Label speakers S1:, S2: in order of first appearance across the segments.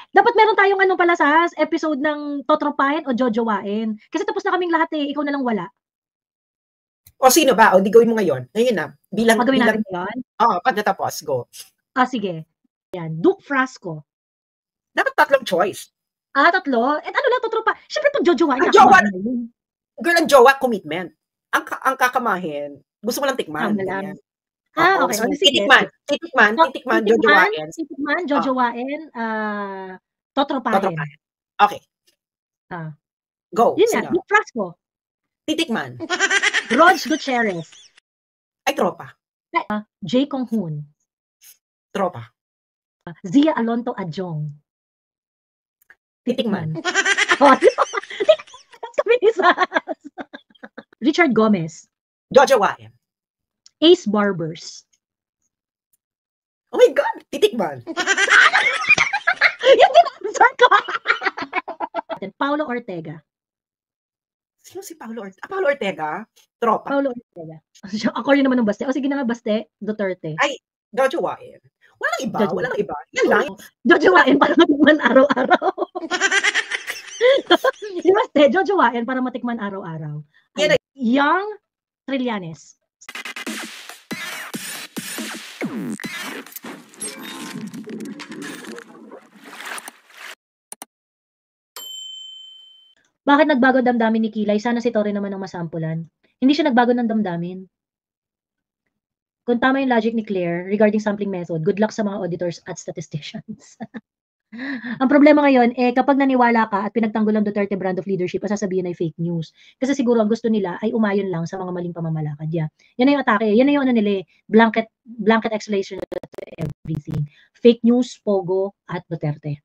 S1: Dapat meron tayong ano pala sa episode ng Totropahin o Jojowain. Kasi tapos na kaming lahat eh, ikaw na lang wala.
S2: O sino ba? O di gawin mo ngayon. Ngayon na. Bilang,
S1: Gagawin
S2: bilang,
S1: natin yun?
S2: pagkatapos, go.
S1: Sige. Yan, Duke Frasco.
S2: Dapat tatlong choice.
S1: Tatlo? Ano lang, Totropa. Siyempre pag Jojowain,
S2: Ang jowa, girl, ang jowa, commitment. Ang kakamahin, gusto mo lang tikman. Ganyan.
S1: Okay.
S2: Titikman, jojowain.
S1: Titikman, jojowain, Totropahin.
S2: Okay. Go.
S1: Yun nga, Duke Frasco.
S2: Titikman.
S1: Rog Gutierrez.
S2: Ay, tropa.
S1: Jay Kong Hoon.
S2: Tropa.
S1: Zia Alonto Adjong.
S2: Titikman.
S1: Sabi ni Sas. Richard Gomez.
S2: Jojowain.
S1: Ace Barbers.
S2: Oh my God, titikman.
S1: Yung din-answer ko. Paulo Ortega.
S2: Sino si Paulo Ortega? Paulo Ortega? Tropa.
S1: Paulo Ortega. Ako rin naman ng Baste. Sige na nga, Baste. Duterte.
S2: Ay, jojowain. Walang iba. Yan lang.
S1: Jojowain para matikman araw-araw. Di Baste, jojowain para matikman araw-araw. Young Trillanes. Bakit nagbago damdamin ni Kilay? Sana si Tori naman ang masampulan. Hindi siya nagbago ng damdamin. Kung tama yung logic ni Claire regarding sampling method, good luck sa mga auditors at statisticians. Ang problema ngayon, kapag naniwala ka at pinagtanggol ang Duterte brand of leadership, sasabihin ay fake news. Kasi siguro ang gusto nila ay umayon lang sa mga maling pamamalakad. Yeah. Yan na yung atake. Yan na yung ano nila, blanket explanation to everything. Fake news, Pogo, at Duterte.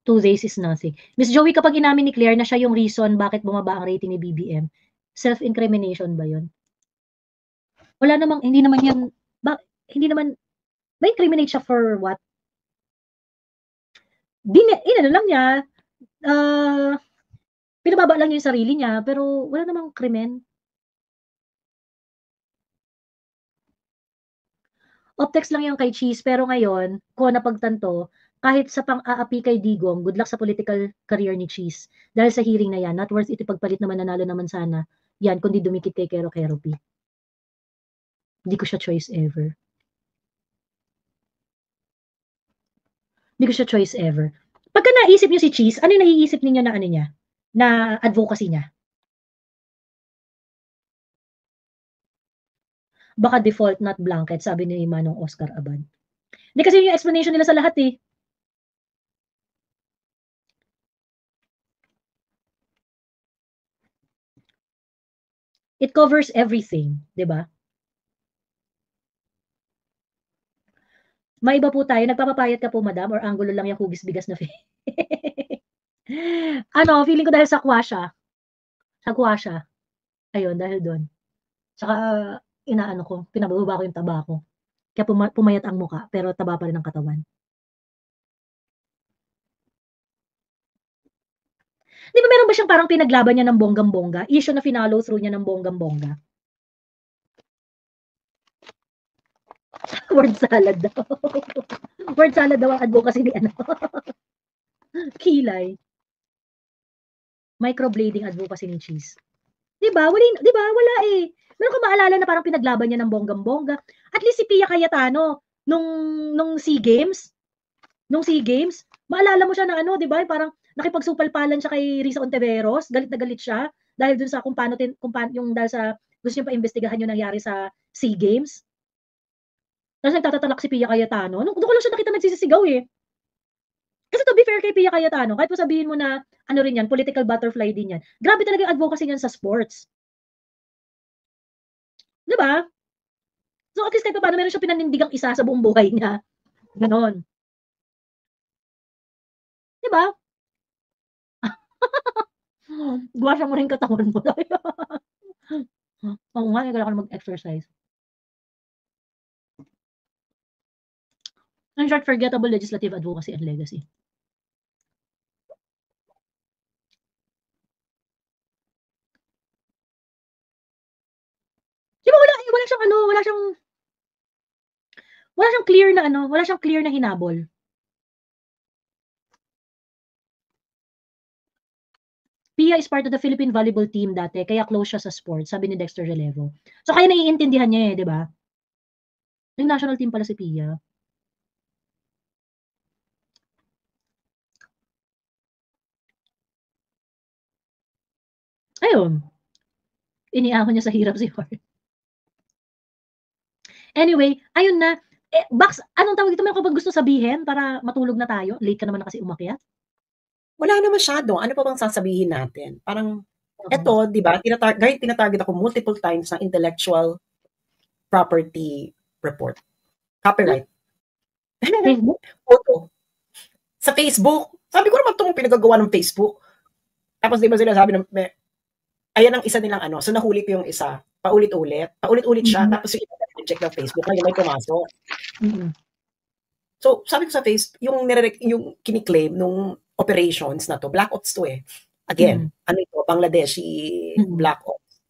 S1: 2 days is nothing. Miss Joey, kapag inamin ni Claire na siya yung reason bakit bumaba ang rating ni BBM, self-incrimination ba yun? Wala namang, hindi naman yan, may incriminate siya for what? Inano lang niya, pinababa lang niya yung sarili niya, pero wala namang krimen. Optex lang yung kay Cheese, pero ngayon, ko napagtanto, kahit sa pang-aapi kay Digong, good luck sa political career ni Cheese. Dahil sa hearing na yan, not worth it ipagpalit naman, nanalo naman sana, yan, kundi dumikit kay Kero P. Hindi ko siya choice ever. Pagka naisip niyo si Cheese, ano yung naiisip niyo na ano niya? Na advocacy niya? Baka default not blanket, sabi ni Manong Oscar Abad. Hindi kasi yung explanation nila sa lahat eh. It covers everything, di ba? May iba po tayo, nagpapapayat ka po madam or angulo lang yung hugis bigas na feeling ko dahil sa kwasya. Ayun, dahil doon. Saka pinababa ko yung taba ko. Kaya pumayat ang muka, pero taba pa rin ang katawan. Di ba meron ba siyang parang pinaglaban niya ng bonggang-bongga? Issue na finalo through niya ng bonggang-bongga. Word salad daw. Word salad daw ang advocacy ni Kilay. Microblading advocacy ni Cheese. Diba? Wala eh. Meron ko maalala na parang pinaglaban niya ng bonggang-bongga. At least si Pia Cayetano, nung SEA Games, maalala mo siya na diba? Parang nakipagsupalpalan siya kay Risa Ontiveros, galit na galit siya, dahil dun sa kung paano dahil sa gusto niya pa-imbestigahan yung nangyari sa SEA Games. Tapos nagtatatalak si Pia Cayetano. Doon ko lang siya nakita nagsisisigaw eh. Kasi to be fair kay Pia Cayetano, kahit mo sabihin mo na rin yan, political butterfly din yan. Grabe talaga yung advocacy niyan sa sports. Diba? So at least kahit paano meron siya pinanindigang isa sa buong buhay niya. Ganon. Diba? Guwasya mo rin katawan mo. Oo nga, kailangan ko mag-exercise. In short, forgettable legislative advocacy and legacy. Di ba wala siyang clear na hinabol. Pia is part of the Philippine volleyball team dati, kaya close siya sa sports, sabi ni Dexter Relevo. So, kaya naiintindihan niya eh, di ba? Yung national team pala si Pia. Ayun. Iniahon niya sa hirap si Ward. Anyway, ayun na. Bax, anong tawag dito? Meron ka ba gusto sabihin para matulog na tayo? Late ka naman na kasi umakyat.
S2: Wala na masyado. Ano pa bang sasabihin natin? Parang, eto, di ba, kahit tinatarget ako multiple times ng intellectual property report. Copyright.
S1: Facebook?
S2: Photo. Sa Facebook. Sabi ko naman itong pinagagawa ng Facebook. Tapos di ba sila sabi ng, ayan ang isa nilang ano. So nahuli ko yung isa. Paulit-ulit. Paulit-ulit siya. Tapos yung check ng Facebook. Ngayon may pumasok. So sabi ko sa Facebook, yung kiniklaim nung operations na to, Black Ops to eh. Again, ano ito, Bangladeshi Black Ops.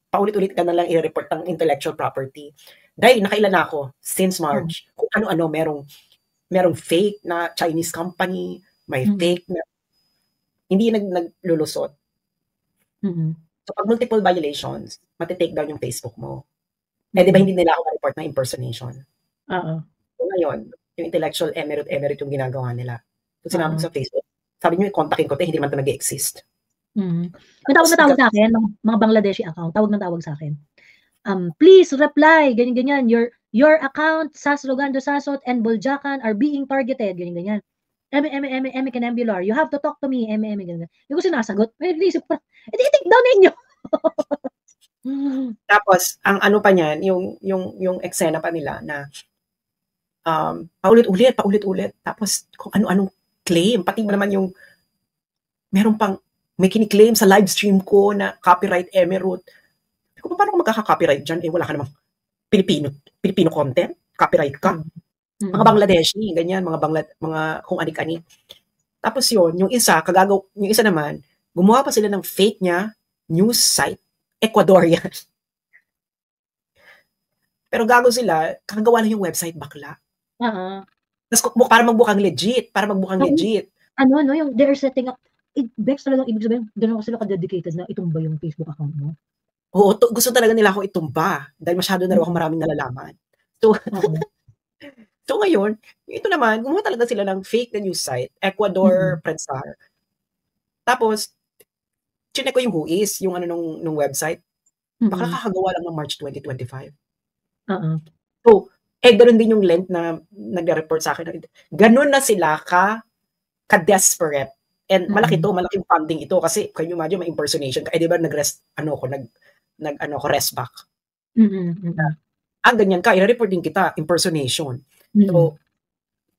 S2: Paulit-ulit ka na lang i-report ng intellectual property. Dahil nakailan na ako since March. Kung ano-ano, merong fake na Chinese company, may fake na hindi naglulusot. So pag multiple violations, matitake down yung Facebook mo. Eh di ba hindi nila ako ma-report na impersonation? So ngayon, yung intellectual emirate yung ginagawa nila. So sinabi ko sa Facebook, sabi nyo, kontakin ko hindi naman ito nag-exist.
S1: May tawag sa akin, mga Bangladeshi account, tawag sa akin. Please reply, ganyan-ganyan, your account, Sas Rogando Sasot and Boljakan are being targeted, ganyan-ganyan. Eme Canambular, you have to talk to me, eme, ganyan. Yung ko sinasagot, may naisip pa, i-take down ninyo.
S2: Tapos, ang ano pa niyan, yung eksena pa nila na paulit-ulit, tapos kung ano-anong claim, pati ba naman yung may kiniklaim sa live stream ko na copyright emirate. Kung paano ko magkaka-copyright dyan? Wala ka namang Filipino content, copyright ka. Mga Bangladeshi, ganyan, mga kung anik-anik. Tapos yung isa naman, gumawa pa sila ng fake niya, news site, Ecuadorian. Pero gago sila, kakagawa lang yung website bakla. Tapos para magbukang legit.
S1: Ano, yung they're setting up, Bex talagang ibig sabihin, doon ako sila ka-dedicated na itumba yung Facebook account mo.
S2: Oo, gusto talaga nila ako itumba dahil masyado na raw ako maraming nalalaman. So ngayon, ito naman, gumawa talaga sila ng fake na news site, Ecuador Prensar. Tapos, chinek ko yung whois, yung ano nung website. Baka kakagawa lang ng March 2025. So, ganun din yung length na nag-report sa akin. Ganun na sila ka-desperate. And malaking funding ito kasi can you imagine may impersonation ka. Di ba rest back. Ganyan ka, i-report din kita, impersonation. So,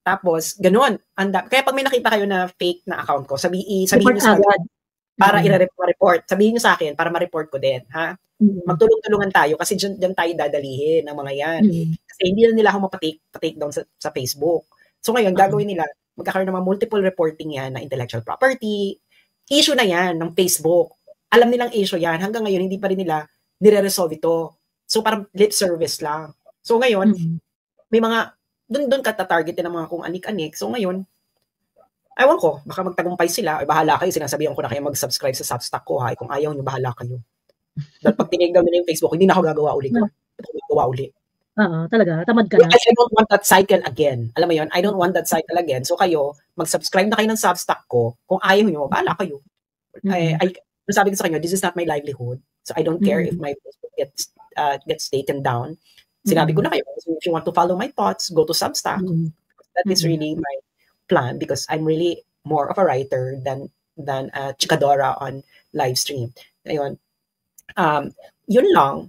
S2: tapos, ganun. Kaya pag may nakita kayo na fake na account ko, sabihin nyo sa akin, para i-report. Sabihin nyo sa akin, para ma-report ko din. Ha? Magtulong-tulungan tayo kasi dyan tayo dadalihin ng mga yan. Kasi hindi na nila ako mapatake down sa Facebook. So ngayon, gagawin nila, magkakaroon ng mga multiple reporting yan na intellectual property. Issue na yan ng Facebook. Alam nilang issue yan. Hanggang ngayon, hindi pa rin nila nire-resolve ito. So parang lip service lang. So ngayon, may mga doon ka tatargetin ng mga kung anik-anik. So ngayon, ewan ko, baka magtagumpay sila, ay bahala kayo, sinasabihan ko na kayo mag-subscribe sa Substack ko, ha? Kung ayaw nyo, bahala kayo. Dahil pag tinignan nila yung Facebook, hindi na ako gagawa uli.
S1: Talaga, tamad ka na.
S2: I don't want that cycle again. Alam mo yun, I don't want that cycle again. So kayo, mag-subscribe na kayo ng Substack ko, kung ayaw nyo, bahala kayo. Sabi ko sa kanyo, this is not my livelihood. So I don't care if my Facebook gets taken down. Sinabi ko na kayo, if you want to follow my thoughts, go to Substack. That is really my plan because I'm really more of a writer than a chikadora on live stream. Ayun. Yun lang.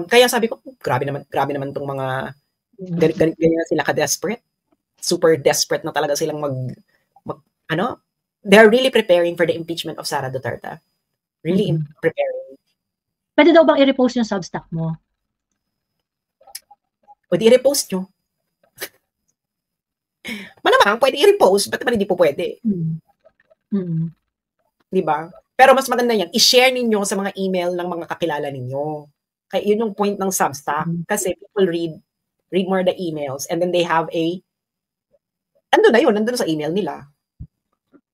S2: Kaya sabi ko, grabe naman tong mga ganyan sila ka-desperate. Super desperate na talaga silang they're really preparing for the impeachment of Sara Duterte. Really preparing.
S1: Pwede daw bang i-repost yung Substack mo?
S2: Pwede i-repost nyo. Malamang, pwede i-repost. Ba't naman hindi po pwede? Diba? Pero mas maganda yan, i-share ninyo sa mga email ng mga kakilala ninyo. Kaya yun yung point ng Substack. Kasi people read more the emails and then they have nandun sa email nila.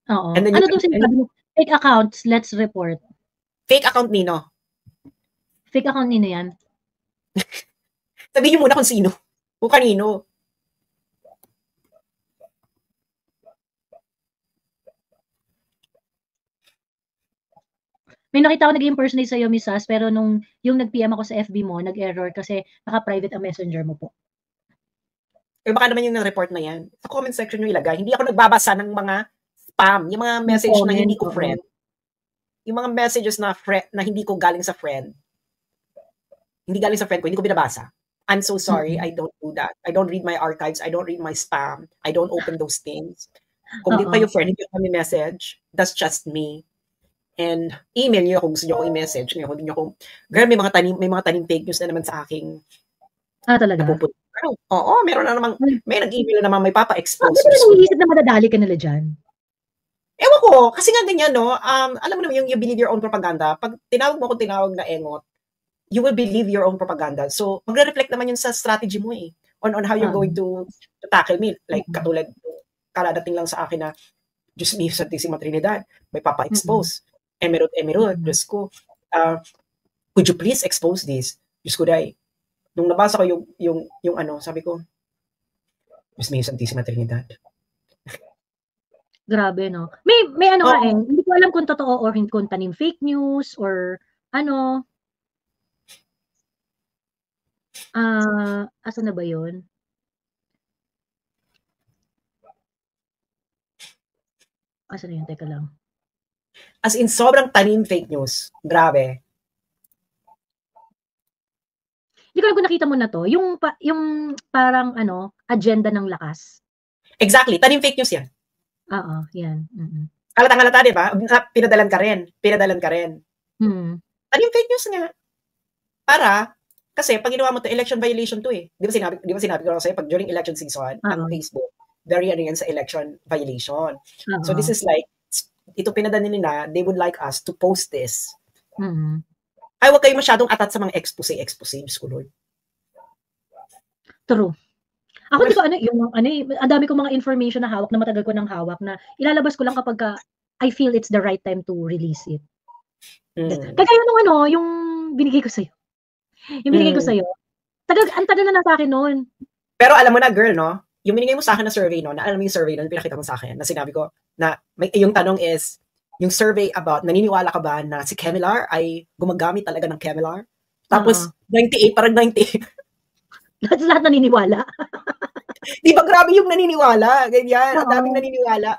S1: Oo. Ano daw sinasabi mo? Fake accounts, let's report.
S2: Fake account nino?
S1: Fake account nino yan?
S2: Sabihin mo muna kung sino. Kung kanino.
S1: May nakita ako nag-impersonate sa'yo, Miss Sas, pero nung yung nag-PM ako sa FB mo, nag-error kasi naka-private ang messenger mo po.
S2: Eh baka naman yung report na yan. Sa comment section nyo ilagay. Hindi ako nagbabasa ng mga spam, yung mga message na hindi ko friend. Yung mga messages na hindi ko galing sa friend. Hindi galing sa friend ko, hindi ko binabasa. I'm so sorry, I don't do that. I don't read my archives, I don't read my spam, I don't open those things. Kung di pa yung friend, hindi ko kami message, that's just me. And email niyo kung gusto niyo ko i-message. Ngayon, hindi niyo ko, girl, may mga tanim fake news na naman sa aking
S1: talaga?
S2: Oo, meron na namang, may nag-email na naman, may papa-expose.
S1: Ano naiisip na madadali ka nila dyan?
S2: Ewan ko, kasi nga ganyan, no? Alam mo naman yung you believe your own propaganda. Pag tinawag mo kung tinawag na engot, you will believe your own propaganda. So, magre-reflect naman yun sa strategy mo eh. On how you're going to tackle me. Like, katulad, karadating lang sa akin na, Diyos me, Santísima Trinidad, may papa-expose. Emerald, Diyos ko. Could you please expose this? Diyos ko, dahil. Nung nabasa ko yung ano, sabi ko, Diyos me, Santísima Trinidad.
S1: Grabe, no? May ano nga eh, hindi ko alam kung totoo or kung tanim fake news or ano. Asa na ba yun? Asa na yun? Teka lang.
S2: As in, sobrang tanim fake news. Grabe.
S1: Hindi ko alam kung nakita mo na to. Yung parang ano, agenda ng lakas.
S2: Exactly. Tanim fake news yan.
S1: Oo, yan.
S2: Halata, di ba? Pinadalan ka rin. Tanim fake news nga. Kasi pag ginawa mo to, election violation to eh. Di ba sinabi ko lang sa'yo, pag during election season, ang Facebook, very ano yan sa election violation. So this is like, ito pinadala nila, they would like us to post this. Ay, huwag kayo masyadong atat sa mga expose, Diyos ko Lord.
S1: True. Ako di ko ang dami kong mga information na hawak, na matagal ko ng hawak, na ilalabas ko lang kapag I feel it's the right time to release it. Kaya nung yung binigay ko sa'yo. Yung binigay ko sa'yo, ang tagal na sa akin noon.
S2: Pero alam mo na, girl, no? Yung binigay mo sa akin na survey, no? Alam mo yung survey na pinakita mo sa akin, na sinabi ko, na yung tanong is, yung survey about, naniniwala ka ba na si Kemilar ay gumagamit talaga ng Kemilar? Tapos, 98, parang 98.
S1: Lahat naniniwala.
S2: Di ba grabe yung naniniwala? Ganyan, ang daming naniniwala.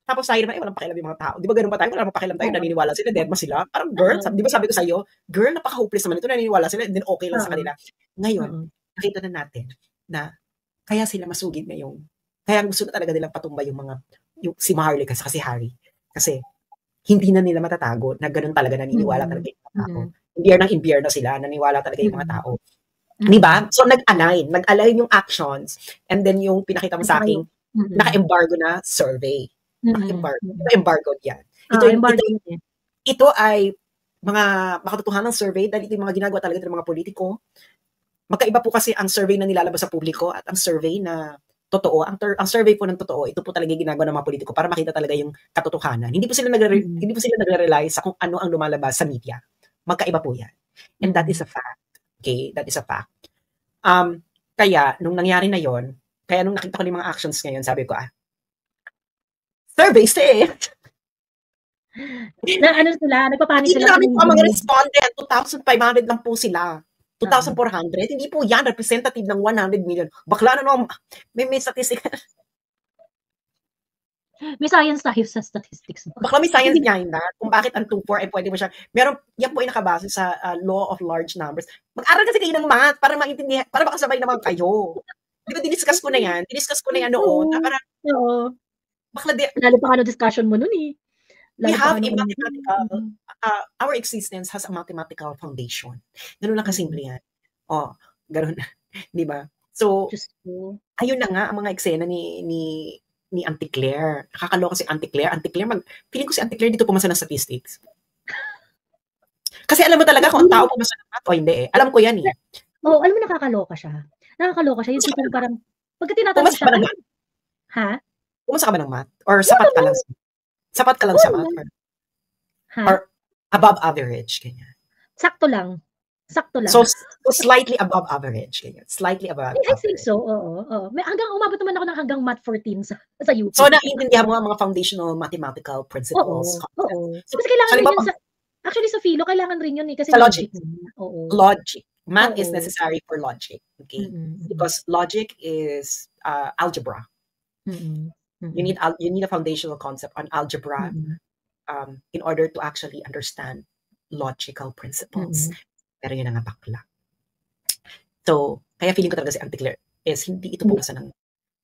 S2: Tapos tayo naman, walang pakialam yung mga tao. Di ba ganun pa tayo? Walang pakialam tayo, naniniwala sila, dead ma sila. Parang girl, di ba sabi ko sa'yo, girl, napaka-hopeless naman ito, naniniwala sila, then okay lang sa kanila. Ngayon, nakita na natin na kaya sila masugid ngayong, kaya gusto na talaga nilang patumba yung si Maharlika sa si Harry. Kasi, hindi na nila matatago na ganun talaga naniniwala talaga yung mga tao. Impyer na sila, naniniwala talaga yung mga tao. Diba? So, nag-align yung actions, and then yung pinakita mo sa akin, naka-embargo na survey. Naka-embargo yan. Ito ay mga makatotohanan ng survey, dahil ito yung mga ginagawa talaga ng mga politiko. Magkaiba po kasi ang survey na nilalabas sa publiko at ang survey na totoo. Ang survey po ng totoo, ito po talaga ginagawa ng mga politiko para makita talaga yung katotohanan. Hindi po sila nagre-rely sa kung ano ang lumalabas sa media. Magkaiba po yan. And that is a fact. Okay? That is a fact. Kaya, nung nangyari na yon, kaya nung nakita ko yung mga actions ngayon, sabi ko, survey said.
S1: Na ano sila, nagpapanik sila.
S2: Hindi namin po ang mga respondent, 2,500 lang po sila. 2,400? Hindi po yan representative ng 100 million. Bakla na naman, may statistics.
S1: May science tayo sa statistics.
S2: Bakla may science niya yun na. Kung bakit ang 2,4 ay pwede mo siya. Yan po ay nakabase sa law of large numbers. Mag-aral kasi kayo ng math para maintindihan, para makasabay naman kayo. Di ba, diniscuss ko na yan? Noon.
S1: Bakla lalo pa discussion mo nun eh.
S2: We have a mathematical, our existence has a mathematical foundation. Ganun lang kasimple yan. Ganun. Di ba? So, ayun na nga ang mga eksena ni Auntie Claire. Nakakaloka si Auntie Claire. Feeling ko si Auntie Claire dito pumasa ng statistics. Kasi alam mo talaga kung ang tao pumasa ng math o hindi eh. Alam ko yan eh.
S1: Alam mo nakakaloka siya. Yung tipong parang, pagka tinatanong siya,
S2: pumasa ka ba ng math? Or sapat ka lang sa math?
S1: Ha?
S2: Or above average, ganyan.
S1: Sakto lang. Sakto lang.
S2: So slightly above average, ganyan. Slightly above
S1: I think
S2: average.
S1: so, oo. Hanggang umabot naman ako ng hanggang Math 14 sa UP.
S2: So, naiintindihan mo ang mga foundational mathematical principles.
S1: Oo.
S2: So,
S1: Kasi kailangan rin
S2: halimbawa,
S1: yun actually sa philo, kailangan rin yun kasi
S2: sa logic.
S1: Oo.
S2: Logic. Math is necessary for logic. Okay?
S1: Mm-mm.
S2: Because logic is algebra.
S1: Mm-mm.
S2: You need a foundational concept on algebra in order to actually understand logical principles. Pero yun ang bakla. So, kaya feeling ko talaga si Auntie Claire is hindi ito pumasa ng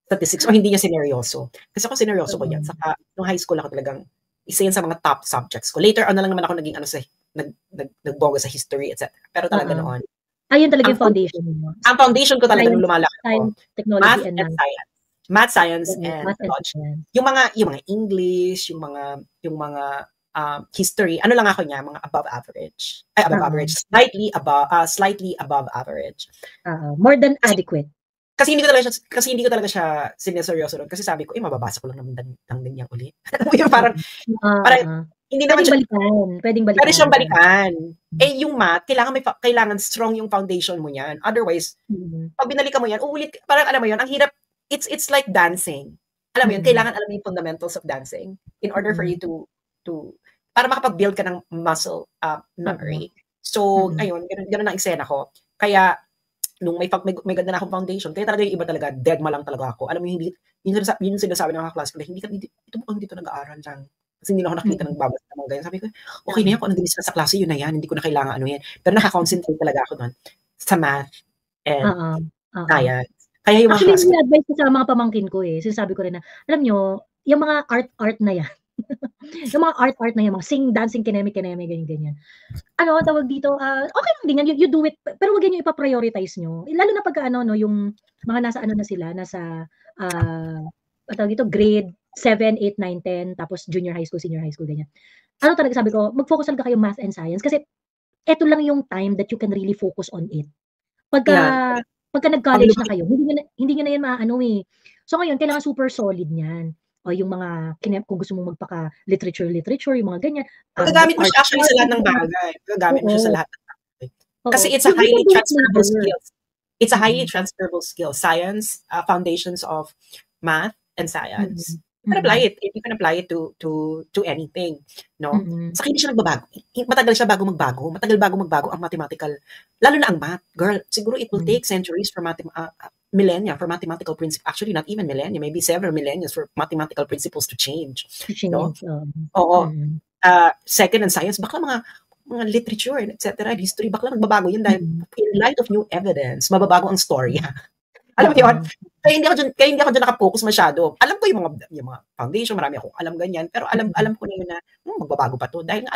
S2: statistics o hindi niya sineryoso. Kasi ako sineryoso ko yan. Saka, nung high school ako talagang isa yan sa mga top subjects ko. Later on na lang naman ako naging nagboga sa history, etc. Pero talaga noon.
S1: Ayun talaga yung foundation mo.
S2: Ang foundation ko talaga nung lumalaki ako.
S1: Technology
S2: Math and science. Math, science, and logic. Yung mga English, yung mga history, ano lang ako niya, mga above average. Above average. Slightly above average.
S1: More than adequate.
S2: Kasi hindi ko talaga siya sineseryoso doon. Kasi sabi ko, mababasa ko lang naman din yan uli. parang hindi naman siya,
S1: pwedeng balikan.
S2: Pwede siyang balikan. Yung math, kailangan strong yung foundation mo niyan. Otherwise, pag binalikan mo yan, uulit, parang alam mo yun, ang hirap, it's like dancing. Alam mo yun, kailangan alam mo yung fundamentals of dancing in order for you to para makapag-build ka ng muscle memory. So, ayun, ganun ang eksena ko. Kaya, nung may ganda na akong foundation, kaya talaga yung iba talaga, dead ma lang talaga ako. Alam mo, hindi, yun yung sinasabi ng mga class ko, ito mukhang dito nag-aaral lang. Kasi hindi na ako nakita ng babas na mga ganyan. Sabi ko, okay na yan, kung anong ginis sa klase, yun na yan. Hindi ko na kailangan ano yan. Pero nakakonsentrate talaga ako doon sa math and science. Kaya yung mga
S1: actually, yung advice ko sa mga pamangkin ko sinasabi ko rin na, alam nyo, yung mga art na yan, yung mga art na yan, mga sing, dancing, kineme, ganyan. Ano, tawag dito, okay lang din yan, you do it, pero wag nyo ipa-prioritize nyo. Lalo na pagka, yung mga nasa tawag dito, grade 7, 8, 9, 10, tapos junior high school, senior high school, ganyan. Ano talaga sabi ko, mag-focus talaga kayo math and science kasi eto lang yung time that you can really focus on it. Pagka nag-college na kayo, hindi nyo na yan maano So ngayon, kailangan super solid niyan. O yung mga, kung gusto mong magpaka-literature, yung mga ganyan.
S2: Gagamit mo siya actually sa lahat ng bagay. Gagamit mo siya sa lahat ng bagay. Kasi it's a highly transferable skill. It's a highly transferable skill. Science, foundations of math and science. You can apply it. You can apply it to anything, no? Sa hindi siya nagbabago. Matagal siya bago magbago. Matagal bago magbago ang mathematical. Lalo na ang math. Girl, siguro it will take centuries for millennia for mathematical principles. Actually, not even millennia. Maybe several millennia for mathematical principles to change. No? Oo. Second and science, baka mga literature, etc., history, baka nagbabago yun dahil in light of new evidence, mababago ang story. Alam mo yun? Kaya hindi ako dyan nakapokus masyado. Alam ko yung mga foundation, marami akong alam ganyan, pero alam ko na yun na magbabago pa to. Dahil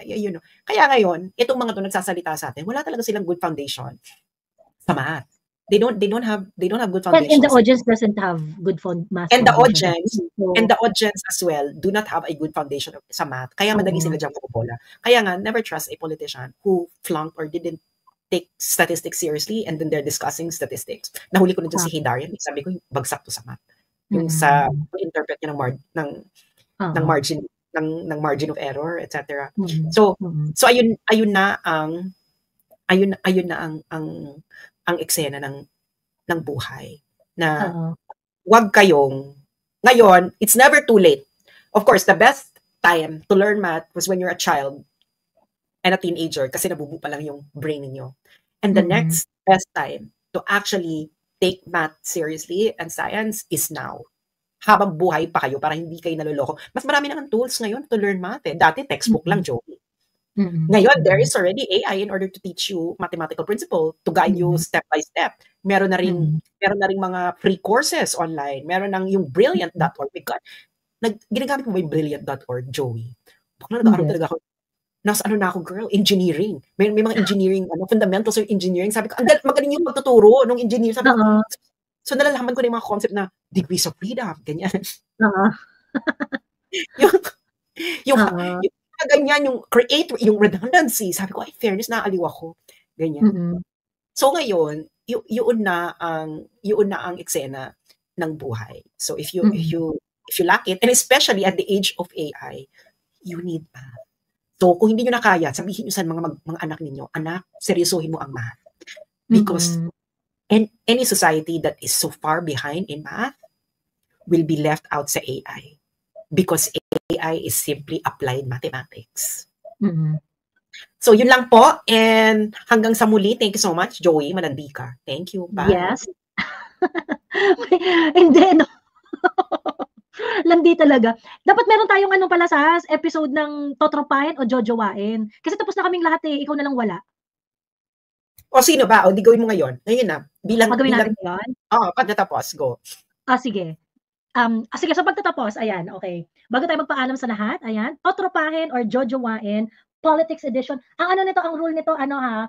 S2: yun. Kaya ngayon, itong mga to nagsasalita sa atin, wala talaga silang good foundation sa math. They don't have good foundation.
S1: And the audience doesn't have good math.
S2: And the audience as well do not have a good foundation sa math. Kaya madali sila dyan makubola. Kaya nga, never trust a politician who flunked or didn't take statistics seriously and then they're discussing statistics. Nahuli ko na dyan si Hidarian. Sabi ko, bagsak to sa math. Yung sa interpret niya ng margin of error, etc. So ayun na ang eksena ng buhay na wag kayong ngayon, it's never too late. Of course, the best time to learn math was when you're a child and a teenager kasi nabubu pa lang yung brain niyo. And the next best time to actually take math seriously and science is now. Habang buhay pa kayo para hindi kayo naloloko. Mas marami naman tools ngayon to learn math. Dati textbook lang, Joey. Ngayon, there is already AI in order to teach you mathematical principle to guide you step by step. Meron na ring mga free courses online. Meron nang yung brilliant.org. Ginagamit mo ba yung brilliant.org, Joey? Bakla nag-aaral talaga ako. Nasa na ako, girl? Engineering. May mga engineering, fundamentals of engineering. Sabi ko, magaling yung pagtuturo ng engineer. Sabi ko, so nalalaman ko na yung mga concept na degrees of freedom, ganyan. yung ganyan, yung yung redundancy. Sabi ko, fairness, naaliw ako. Ganyan. So ngayon, yun na ang eksena ng buhay. So if you lack it, and especially at the age of AI, you need math, So, kung hindi nyo na kaya, sabihin nyo sa mga anak ninyo, anak, seryosohin mo ang math. Because any society that is so far behind in math will be left out sa AI. Because AI is simply applied mathematics. So, yun lang po. And hanggang sa muli, thank you so much, Joey Manandika. Thank you. Bye.
S1: Yes. Hindi, no. Landi talaga. Dapat meron tayong ano pala sa episode ng Totropahin o Jojowain. Kasi tapos na kaming lahat eh. Ikaw na lang wala.
S2: O sino ba? O di gawin mo ngayon. Ngayon na.
S1: Magawin natin yun?
S2: Oo, pagkatapos. Go.
S1: Sige. Sige, sa pagtatapos, ayan, okay. Bago tayo magpaalam sa lahat, ayan, Totropahin or Jojowain, Politics Edition. Ang ano nito, ang rule nito, ano ha,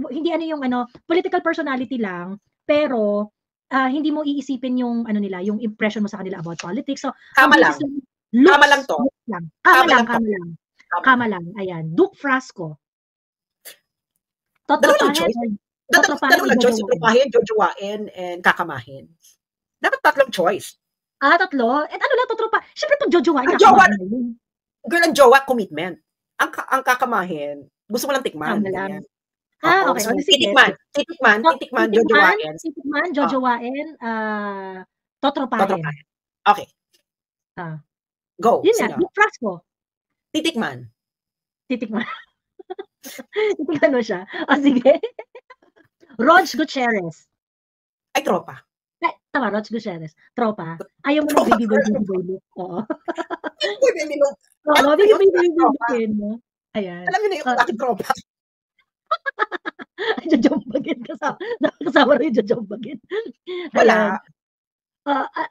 S1: hindi ano yung ano, political personality lang, pero hindi mo iisipin yung ano nila, yung impression mo sa kanila about politics. So,
S2: Kama lang. Kama lang to.
S1: Kama lang. Ayan. Duke Frasco.
S2: Dalawang choice. Dalawang choice. Totropahin, Jojowain, and kakamahin. Dapat tatlong choice.
S1: Tatlo? At ano lang, Totropa? Siyempre itong Jojowain.
S2: Girl, ang jowa, commitment. Ang kakamahin, gusto mo lang tikman.
S1: Okay.
S2: So, titikman, Jojowain.
S1: Titikman, Jojowain, Totropahin.
S2: Okay. Go.
S1: Yun na, Duke Frasco.
S2: Titikman.
S1: Titikman mo siya. Sige. Rog Gutierrez.
S2: Ay, tropa.
S1: Tama, Rog Gutierrez. Tropa. Ayaw mo ng baby boy look. Oo.
S2: Baby look.
S1: Oo, baby boy look. Ayan.
S2: Alam mo na yung aking tropa.
S1: Jojombagin kasama rin yung jojombagin.
S2: Wala.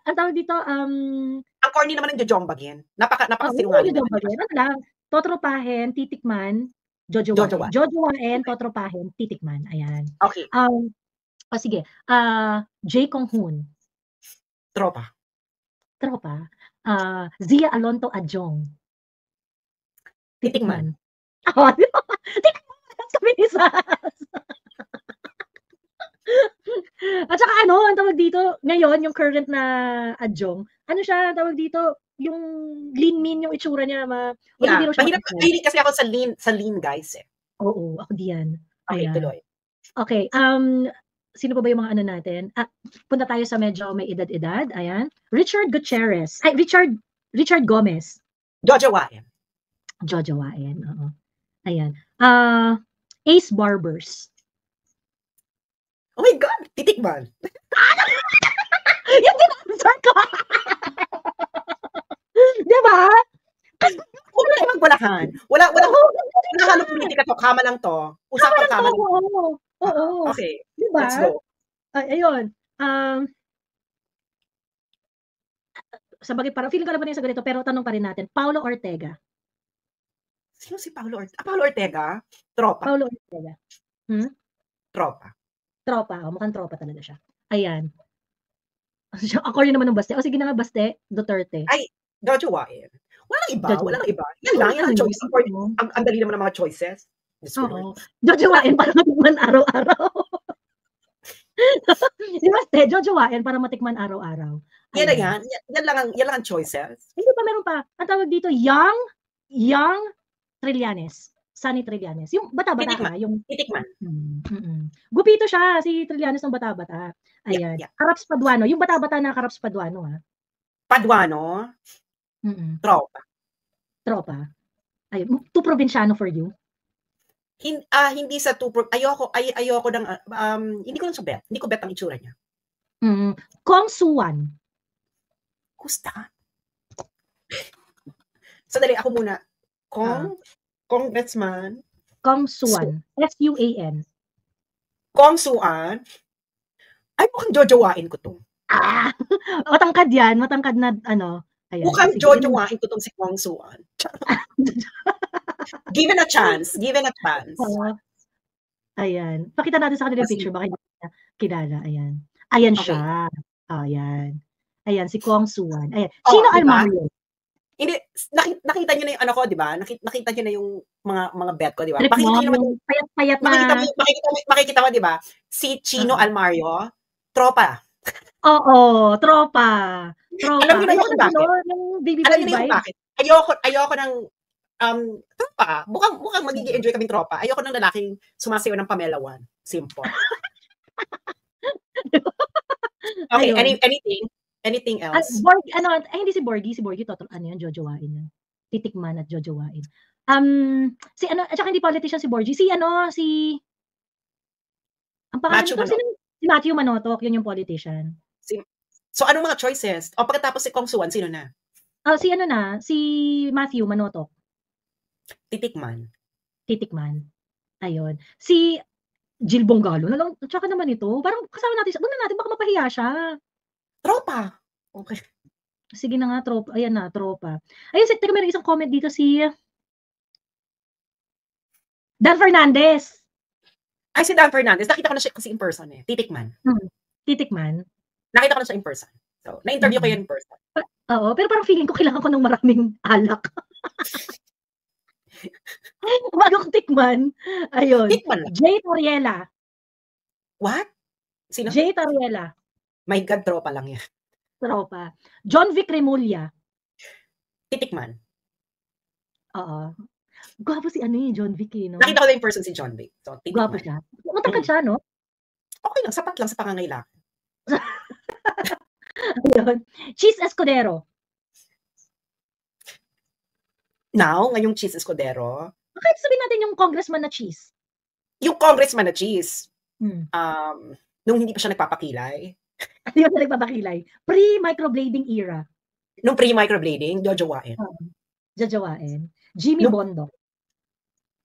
S1: Ang tawag dito,
S2: ang corny naman ng jojombagin. Napaka-sinungaling naman.
S1: Ano lang, Totropahin, titikman, Jojowain, Totropahin, titikman. Ayan.
S2: Okay.
S1: Sige. Jay Kong-hoon.
S2: Tropa.
S1: Zia Alonto Adjong.
S2: Titikman.
S1: Titikman. Sabi ni Sas. At saka ang tawag dito, ngayon, yung current na Adjong, ano siya, tawag dito, yung lean mean yung itsura niya.
S2: Mahilig kasi ako sa lean guys eh.
S1: Oo, ako diyan.
S2: Okay, tuloy.
S1: Okay, sino pa ba yung mga ano natin? Punta tayo sa medyo may edad-edad. Ayan. Richard Gutierrez. Ay, Richard Gomez.
S2: Jojowain.
S1: Oo. Ayan. Ace Barbers.
S2: Oh my God! Titikman.
S1: Yung din-answer ko! Diba?
S2: Wala na magbulahan. Wala halong politika to. Kama lang to. Usapang kama lang.
S1: Oo.
S2: Okay.
S1: Diba?
S2: Let's go.
S1: Ayun. Sabagay, parang feeling ko na ba yung sagot ito, pero tanong pa rin natin. Paulo Ortega.
S2: Sino si Paulo Ortega? Paulo Ortega? Tropa.
S1: Paulo Ortega. Tropa. Mukhang tropa talaga siya. Ayan. Ako rin naman ng Baste. Sige na nga, Baste. Duterte.
S2: Ay, Jojowain. Walang iba. Yan lang ang choice. Ang dali naman ng mga choices.
S1: Oo. Jojowain para matikman araw-araw. Si Baste, Jojowain para matikman araw-araw.
S2: Yan lang ang choices.
S1: Hindi pa, meron pa. Ang tawag dito, Young Trillanes. Sunny Trillanes. Yung bata-bata yung
S2: titikman.
S1: Gupito siya, si Trillanes ng bata-bata. Ayan.
S2: Yeah.
S1: Karaps Paduano. Yung bata-bata na Karaps Paduano, ha?
S2: Paduano? Tropa.
S1: Ayun. Too probinsyano for you?
S2: Hindi sa ayoko ng hindi ko lang sa bet. Hindi ko bet ang itsura niya.
S1: Kong Suwan.
S2: Gusta. Sandali, ako muna. Congressman.
S1: Kong Suwan. S-U-A-N.
S2: Kong Suwan. Ay, mukhang jojowain ko to.
S1: Matangkad yan. Matangkad na, Ayan,
S2: mukhang jojowain ko tong si Kong Suwan. Given a chance.
S1: Ayan. Pakita natin sa kanila yung picture. Baka hindi na kilala. Ayan. Ayan siya. Ayan. Ayan, si Kong Suwan. Ayan. Chino Almario.
S2: Hindi, nakita niyo na yung ko, di ba? Nakita niyo na yung mga bet ko, di ba?
S1: Pakita niyo naman yung payat-payat na.
S2: Makikita mo, di ba? Si Chino Almario, tropa.
S1: Oo, tropa.
S2: Alam niyo na yung bakit?
S1: Yung baby
S2: Alam niyo na yung bakit? Ayoko ng Tropa. Mukhang magigi-enjoy kaming tropa. Ayoko ng lalaking sumasayaw ng Pamela 1. Simple. Okay,
S1: Ayun.
S2: anything else?
S1: Hindi si Borgie, jojowain yan. Titikman at jojowain. At saka hindi politician si Borgie, ang pangalan
S2: Matthew
S1: nito,
S2: Manotoc.
S1: si Matthew Manotoc, yun yung politician.
S2: So, anong mga choices? O pagkatapos si Kong Suan, sino na?
S1: Si Matthew Manotoc.
S2: Titikman.
S1: Ayun. Si Jill Bongalo na lang, tsaka naman ito, parang kasama natin, baka mapahiya siya.
S2: Tropa. Okay.
S1: Sige na nga, tropa. Ayan na, tropa. Ayun, teka, may isang comment dito si Dan Fernandez.
S2: Ay, si Dan Fernandez. Nakita ko na siya kasi in person eh. Titikman.
S1: Titikman.
S2: Nakita ko na siya in person. So, na-interview ko yan in person.
S1: Oo, pero parang feeling ko kailangan ko ng maraming alak. Bago ko tikman. Ayun.
S2: Tikman lang.
S1: Jay Toriela.
S2: What? Sino?
S1: Jay Toriela.
S2: My God, tropa lang yan.
S1: Tropa. John Vic Remulla.
S2: Titikman.
S1: Oo. Gwapo si John Vic no?
S2: Nakita ko na in person si John Vic. So, titikman.
S1: Gwapo siya. Matangkad siya, no?
S2: Okay lang, sapat lang sa pangangailangan.
S1: Ayun. Cheese Escudero.
S2: Now, ngayong Cheese Escudero.
S1: Kahit sabihin natin yung congressman na Cheese.
S2: Yung congressman na Cheese. Nung hindi pa siya nagpapakilay.
S1: Hindi pa nagpapakilay. Pre-microblading era.
S2: Nung pre-microblading, jojowain.
S1: Jojowain. Jimmy Bondoc.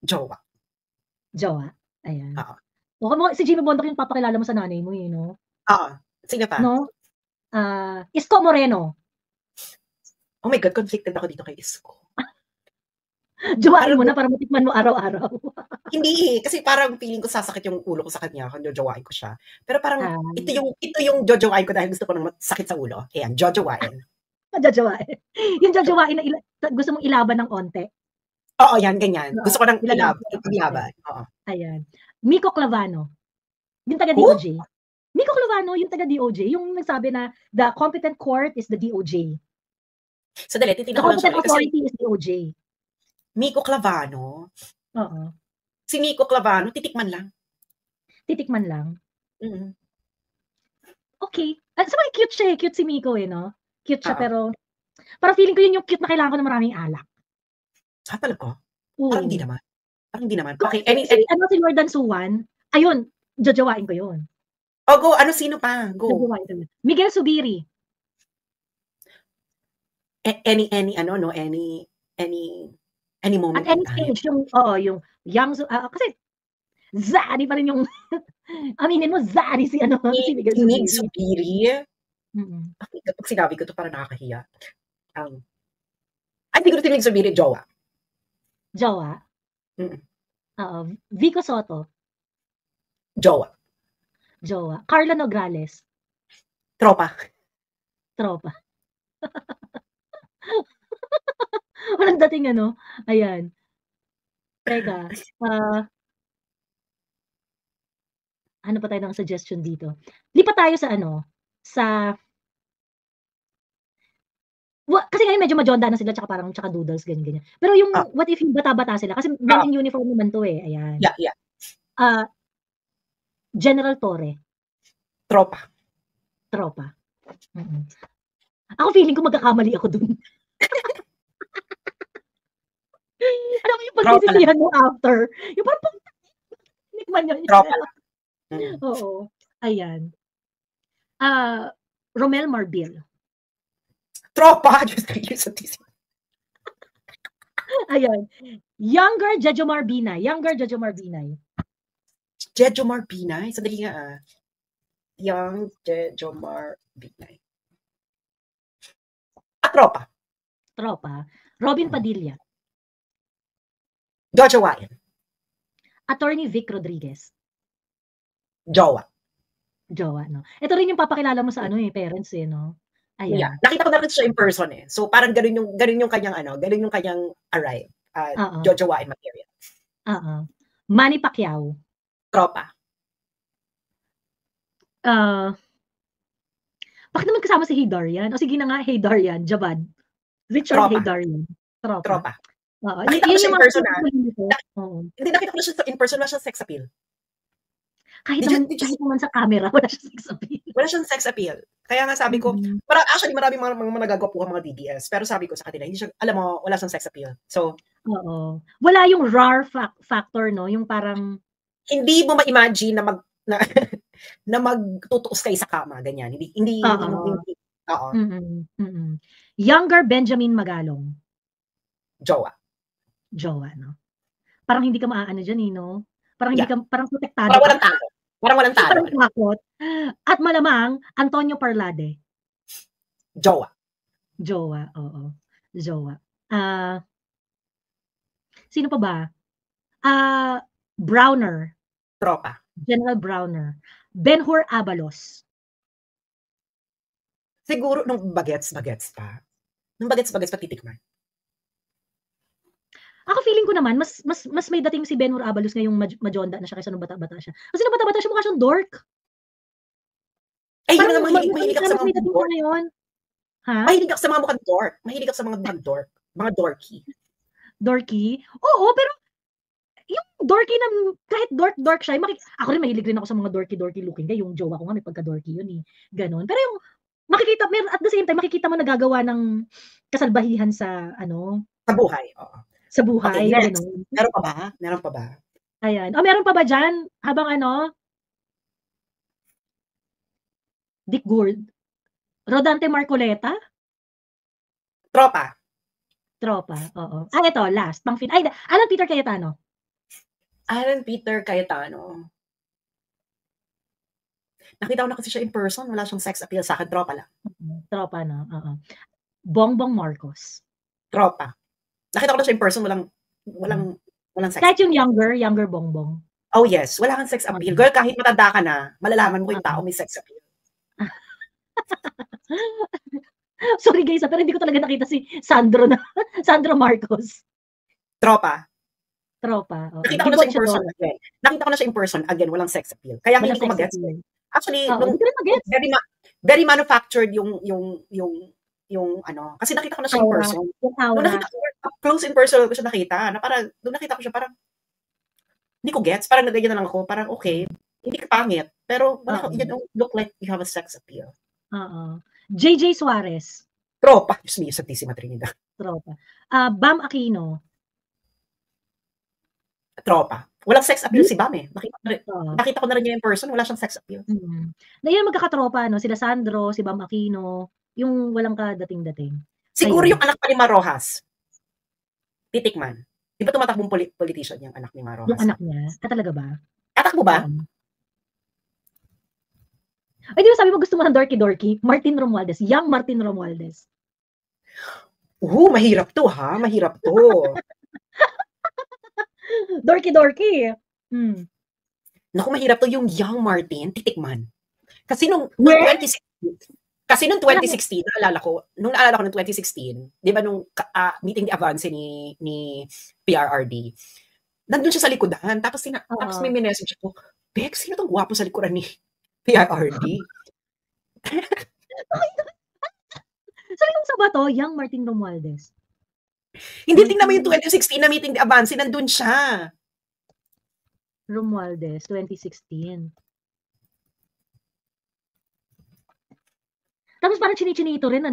S2: Jowa.
S1: Ayan.
S2: Oo.
S1: Si Jimmy Bondoc yung papakilala mo sa nanay mo, no?
S2: Oo. Sino pa?
S1: No? Isko Moreno.
S2: Oh my God, conflicted ako dito kay Isko.
S1: Jowain mo na para matikman mo araw-araw.
S2: Hindi, kasi parang feeling ko sasakit yung ulo ko sa kanya kung jojowain ko siya. Pero parang ito yung jojowain ko dahil gusto ko ng sakit sa ulo. Ayan, jojowain.
S1: Jojowain. Yung jojowain na gusto mong ilaban ng onte.
S2: Oo, yan, ganyan. Gusto ko ng ilaban. Oo.
S1: Ayan. Miko Clavano. Yung taga-DOJ. Miko Clavano, yung taga-DOJ, yung nagsabi na the competent court is the DOJ.
S2: Sadali, titignan ko lang siya.
S1: The competent authority is DOJ.
S2: Miko Clavano?
S1: Oo.
S2: Si Miko Clavano, titikman lang.
S1: Okay. Sabay cute siya eh. Cute si Miko eh, no? Cute siya, pero parang feeling ko yun yung cute na kailangan ko ng maraming alak.
S2: Talaga? Parang hindi naman. Okay,
S1: si Lordan Suwan, ayun, jojowain ko yun.
S2: Oh, go. Sino pa? Go.
S1: Miguel Subiri.
S2: Any moment.
S1: At any stage, yung young, kasi, zari pa rin yung, aminin mo, zari si Miguel
S2: Subiri. Pag sinabi ko to, parang nakakahiya. Ay, hindi ko tinig Subiri, jowa.
S1: Vico Soto.
S2: Jowa.
S1: Carla Nograles.
S2: Tropa.
S1: Walang dating Ayan. Teka. Ano pa tayo ng suggestion dito? Lipat tayo sa kasi ngayon medyo majonda na sila tsaka doodles, ganyan. Pero yung what if yung bata-bata sila? Kasi men in uniform naman to eh. Ayan.
S2: Yeah.
S1: General Torre.
S2: Tropa.
S1: Ako feeling ko magkakamali ako dun. Alam mo yung pagsisisihan mo after. Yung parang nikman niya.
S2: Tropa lang.
S1: Oo. Ayan. Romel Marbil.
S2: Tropa.
S1: Ayan. Younger Jejomar Binay.
S2: Sandali nga Young Jejomar Binay. Tropa.
S1: Robin Padilla.
S2: Jojowain.
S1: Attorney Vic Rodriguez.
S2: Jowa,
S1: no? Ito rin yung papakilala mo sa parents no? Ayan.
S2: Yeah. Nakita ko na rin siya in person eh. So parang ganun yung kanyang arrive. Jojowain material.
S1: Manny Pacquiao.
S2: Tropa.
S1: Bakit naman kasama si Hey Darian? O sige na nga, Hey Darian, Jabad. Richard Hey Darian. Tropa. Oo,
S2: Nakita ko
S1: yun
S2: siya
S1: yung
S2: in
S1: mga
S2: person,
S1: oo.
S2: Hindi, nakita ko siya in person, wala siyang sex appeal.
S1: Kahit
S2: Did you
S1: naman sa camera, wala siyang sex appeal.
S2: Wala siyang sex appeal. Kaya nga sabi ko, actually maraming mga nagagwapuhan mga DDS, pero sabi ko sa kanila, hindi siya, alam mo, wala siyang sex appeal. So,
S1: oo. Wala yung rar factor, no? Yung parang
S2: hindi mo ma-imagine na magtutuos kayo sa kama, ganyan. Hindi,
S1: oo.
S2: oo.
S1: Younger Benjamin Magalong.
S2: Jowa.
S1: Jowa, no? Parang hindi ka maaano dyan, no? Parang hindi ka, parang protektado
S2: Parang walang talo. Parang walang talo.
S1: Parang takot. At malamang, Antonio Parlade.
S2: Jowa.
S1: Jowa, oo. Jowa. Sino pa ba? Browner.
S2: Tropa.
S1: General Browner. Ben-Hur Abalos.
S2: Siguro nung bagets pa. Nung bagets pa titikman.
S1: Ako feeling ko naman, mas may dating si Ben-Hur Abalos ngayong majonda na siya kaysa nung bata-bata siya. Kasi nung bata-bata siya, mukha siyang dork.
S2: Ay, parang mahilig ako sa mga dork.
S1: Ha?
S2: Mahilig ako sa mga mukhang dork. Mahilig ako sa mga dork. Mga dorky.
S1: Dorky? Oo, pero yung dorky na, kahit dork siya, ako rin mahilig rin ako sa mga dorky looking. Yung jowa ko nga, may pagka-dorky yun eh. Ganon. Pero yung, makikita, at the same time, makikita mo nagagawa ng kasalbahihan sa,
S2: sa buhay, oo.
S1: Sa buhay,
S2: okay, next.
S1: Ganon.
S2: Meron pa ba?
S1: Ayan. Meron pa ba dyan? Habang Dick Gould. Rodante Marcoleta?
S2: Tropa,
S1: oo. Ito, last. Alan Peter Cayetano.
S2: Alan Peter Cayetano. Nakita ko na kasi siya in person, wala siyang sex appeal sa akin, tropa lang.
S1: Tropa, no? Oo. Bongbong Marcos.
S2: Tropa. Nakita ko na siya in person, walang sex.
S1: Kahit yung younger Bongbong.
S2: Oh yes, wala kang sex appeal. Girl, kahit matanda ka na, malalaman mo yung tao may sex appeal.
S1: Sorry guys, pero hindi ko talaga nakita si Sandro Marcos.
S2: Tropa.
S1: Okay.
S2: Nakita ko na siya in person again. Nakita ko na siya in person again, walang sex appeal. Kaya hindi ko mag-gets. Actually, very manufactured yung kasi nakita ko na siya in person. Nung nakita ko, close in person ko siya nakita, na parang, nung nakita ko siya, parang, hindi ko gets, parang nagagyan na lang ako, parang okay, hindi ka pangit, pero you don't look like you have a sex appeal.
S1: JJ Suarez.
S2: Tropa. Diyos mo, Santísima Trinidad.
S1: Tropa. Bam Aquino.
S2: Tropa. Walang sex appeal si Bam eh. Nakita ko na rin niya in person, wala siyang sex appeal.
S1: Na yun magkakatropa, sila Sandro, si Bam Aquino, yung walang kadating-dating.
S2: Siguro yung anak pa ni Marojas. Titikman. Di ba tumatakbong politician yung anak ni Marojas?
S1: Yung anak niya? Talaga ba?
S2: Tatakbo ba?
S1: Ay, di ba sabi mo gusto mo ng dorky? Martin Romualdez. Young Martin Romualdez.
S2: Mahirap to ha. Mahirap to.
S1: Dorky.
S2: Naku, mahirap to yung young Martin, titikman. Kasi nung 2016, naalala ko nung 2016, di ba nung meeting the Avance ni PRRD, nandun siya sa likodan, tapos may minessage ako, Beck, sino tong gwapo sa likuran ni PRRD?
S1: Sabi ko sa ba to, young Martin Romualdez?
S2: Hindi, tingnan mo yung 2016 na meeting the Avance, nandun siya.
S1: Romualdez, 2016. Tapos parang chinichinito rin,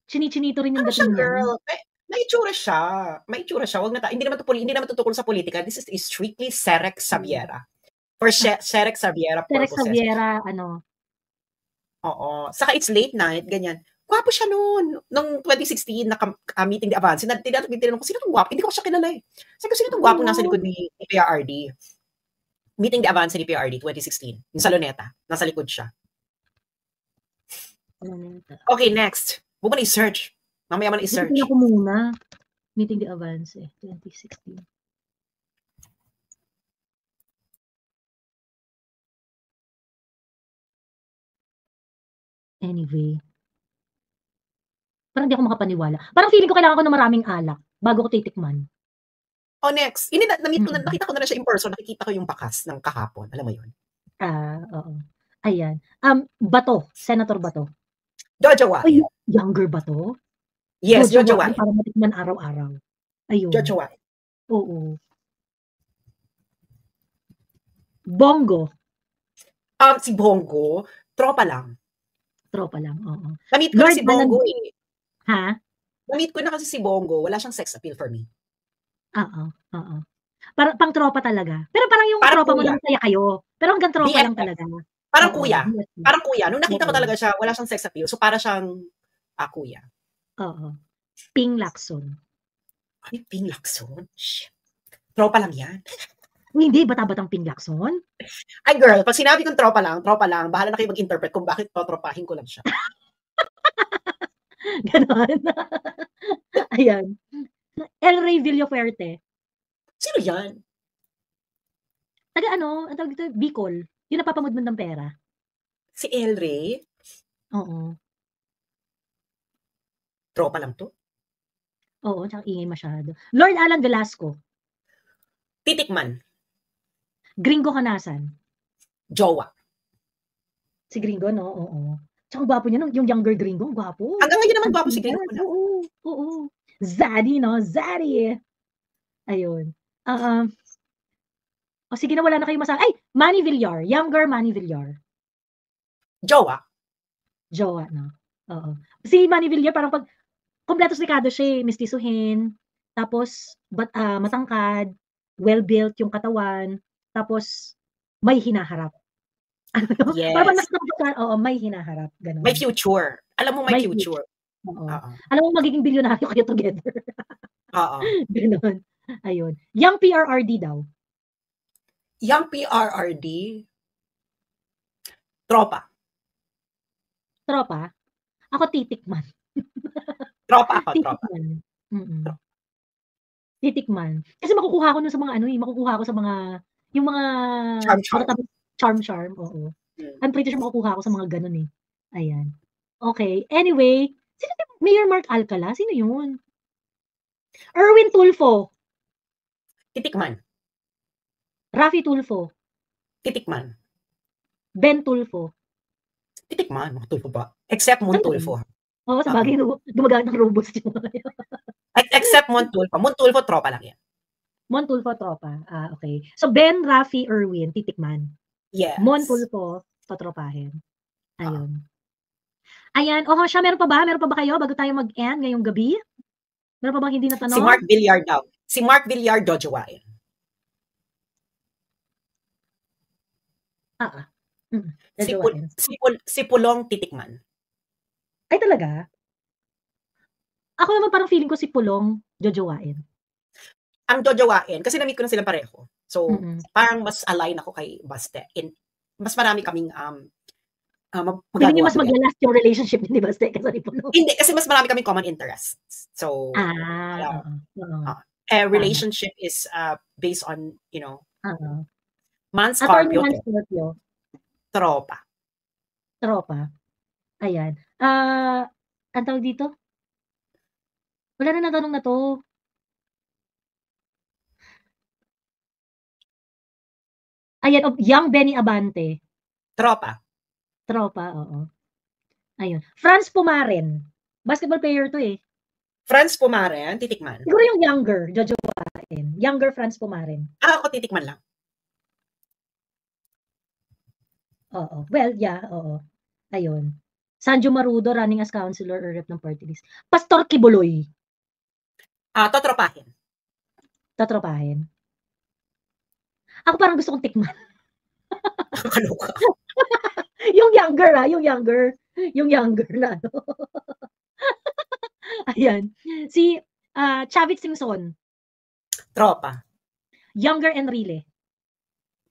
S1: Chinichinito rin yung dating niya.
S2: Girl, may itsura siya. Hindi naman tutukol sa politika. This is strictly Serek Saviera. For Serek Saviera purposes.
S1: Serek Saviera,
S2: Oo. Saka it's late night, ganyan. Gwapo siya noon. Nung 2016, meeting the Avance, tinatanong ko, sino itong gwapo? Hindi ko siya kilala eh. Sabi ko, sino itong gwapo nasa likod ni PRRD? Meeting the Avance ni PRRD, 2016. Yung sa Luneta. Nasa likod siya. Okay, next. Huwag mo na i-search. Mamaya mo na i-search.
S1: Meeting ako muna. Meeting the Avance, 2016. Anyway. Parang hindi ako makapaniwala. Parang feeling ko kailangan ko na maraming alak bago ko titikman.
S2: Next. Nakita ko na siya in person. Nakikita ko yung bakas ng kahapon. Alam mo yun?
S1: Oo. Ayan. Bato. Senator Bato.
S2: Jojo Wai.
S1: Younger ba to?
S2: Yes, Jojo Wai.
S1: Para matikman araw-araw. Ayun.
S2: Jojowain.
S1: Oo. Bongo.
S2: Si Bongo, tropa lang.
S1: Tropa lang, oo.
S2: Na-meet ko na
S1: Lord
S2: si
S1: Alan
S2: Bongo, eh.
S1: Ha?
S2: Na-meet ko na kasi si Bongo, wala siyang sex appeal for me.
S1: Oo, oo. Parang pang-tropa talaga. Pero parang yung
S2: Parang
S1: tropa mo
S2: kuya.
S1: na masaya kayo. Pero hanggang tropa lang
S2: BFF.
S1: talaga.
S2: Parang
S1: Oo,
S2: kuya.
S1: BFF.
S2: Parang kuya. Nung nakita ko
S1: Oo.
S2: talaga siya, wala siyang sex appeal. So, para siyang kuya.
S1: Oo. Ping Lacson.
S2: Ay, Ping Lacson? Shit. Tropa lang yan.
S1: Hindi, bata-batang Ping Lacson.
S2: Ay, girl, pag sinabi kong tropa lang, bahala na kayo mag-interpret kung bakit totropahin ko lang siya.
S1: Ganon. Ayan. El Rey Villafuerte.
S2: Sino yan?
S1: Taga ano, ang tawag dito, Bicol. Yung napapamudmod ng pera.
S2: Si El Rey?
S1: Oo.
S2: Tropa lang to?
S1: Oo, tsaka ingay masyado. Lord Alan Velasco.
S2: Titikman.
S1: Gringo Kanasan.
S2: Jowa.
S1: Si Gringo, no? Oo. Tsaka gwapo niya, yung younger Gringo, gwapo.
S2: Hanggang ngayon naman gwapo si Gringo na.
S1: Oo, oo. Zaddy, no? Zaddy. Ayun. O sige na, wala na kayong masabi. Ay, Manny Villar. Younger Manny Villar.
S2: Jowa.
S1: Jowa, no? Oo. Si Manny Villar, parang pag kompleto sikado siya, mistisuhin, tapos matangkad, well-built yung katawan, tapos may hinaharap. Ano?
S2: Yes.
S1: Parang nakita oo, may hinaharap. Ganun.
S2: May future. Alam mo, may future.
S1: Oo.
S2: Oo.
S1: Alam mo, magiging bilyonaryo kayo together.
S2: Oo.
S1: Ganun. Ayun. Young PRRD daw.
S2: Young PRRD? Tropa.
S1: Tropa? Ako titikman.
S2: Tropa ako, tropa.
S1: Titikman. Kasi makukuha ko nun sa mga makukuha ko sa mga, yung mga charm, oo. I'm pretty sure makukuha ko sa mga ganun eh. Ayan. Okay. Anyway, sino Mayor Mark Alcala? Sino yun? Erwin Tulfo.
S2: Titikman.
S1: Raffy Tulfo.
S2: Titikman.
S1: Ben Tulfo.
S2: Titikman, mga Tulfo ba? Except Mon Tulfo.
S1: Oo, sa bagay, gumagamit ng robots yung mga yun.
S2: Except Mon Tulfo. Mon Tulfo, tropa lang yan.
S1: Mon Tulfo, tropa. Okay. So, Ben, Raffy, Erwin, titikman.
S2: Yes.
S1: Mon Tulfo, patropahin. Ayun. Ayan. Oh, siya, meron pa ba? Meron pa ba kayo bago tayo mag-end ngayong gabi? Meron pa bang hindi natanong?
S2: Si Mark Villar daw. Si Mark Villar, jojowain. Si Pulong titikman.
S1: Ay, talaga? Ako naman parang feeling ko si Pulong jojowain.
S2: Ang jojowain, kasi na-meet ko na silang pareho. So, parang mas align ako kay Baste. Mas marami kaming
S1: Feeling niyo mas maglalast yung relationship ni Baste kasi ni Pulong?
S2: Hindi, kasi mas marami kaming common interests. So, relationship is based on, Man Scorpio. Tropa.
S1: Ayan. Ang tawag dito? Wala na natanong na to. Ayan, Young Benny Abante.
S2: Tropa,
S1: oo. Ayun. Franz Pumaren. Basketball player to eh.
S2: Franz Pumaren, titikman.
S1: Siguro yung younger, jojowain. Younger Franz Pumaren.
S2: Ako titikman lang.
S1: Oo. Well, yeah, oo. Ayun. Sanjo Marudo, running as councilor or rep ng party list. Pastor Kibuloy.
S2: Totropahin.
S1: Ako parang gusto kong tikman.
S2: Kaloka.
S1: Yung younger na ano. Ayan. Si Chavit Singson.
S2: Tropa.
S1: Younger Enrile.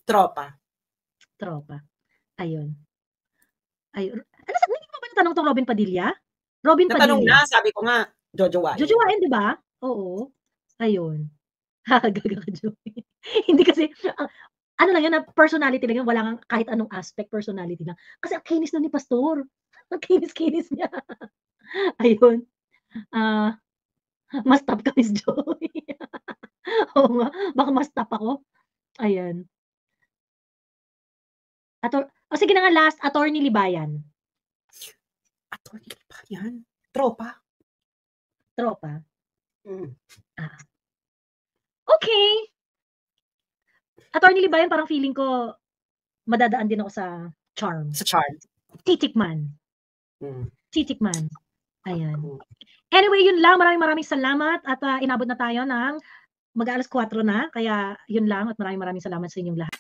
S2: Tropa.
S1: Ayun. Ano hindi mo ba natanong tong Robin Padilla?
S2: Natanong na, sabi ko nga, jojowain.
S1: Jojowain, di ba? Oo. Ayun. Gaga ka, Joey. Hindi kasi, ano lang yan, personality lang yan, wala kang kahit anong aspect, personality lang. Kasi ang kinis na ni Pastor. Ang kinis niya. Ayun. Mas top ka, Miss Joey. Oo nga, baka mas top ako. Ayan. Sige na nga, last, Attorney Libayan.
S2: Attorney Libayan? Tropa.
S1: Okay. Attorney Libayan, parang feeling ko madadaan din ako sa charm.
S2: Sa charm.
S1: Titikman.
S2: Mm.
S1: Titikman. Ayan. Anyway, yun lang. Maraming salamat at inabot na tayo ng mag-aalas 4 na. Kaya yun lang at maraming salamat sa inyong lahat.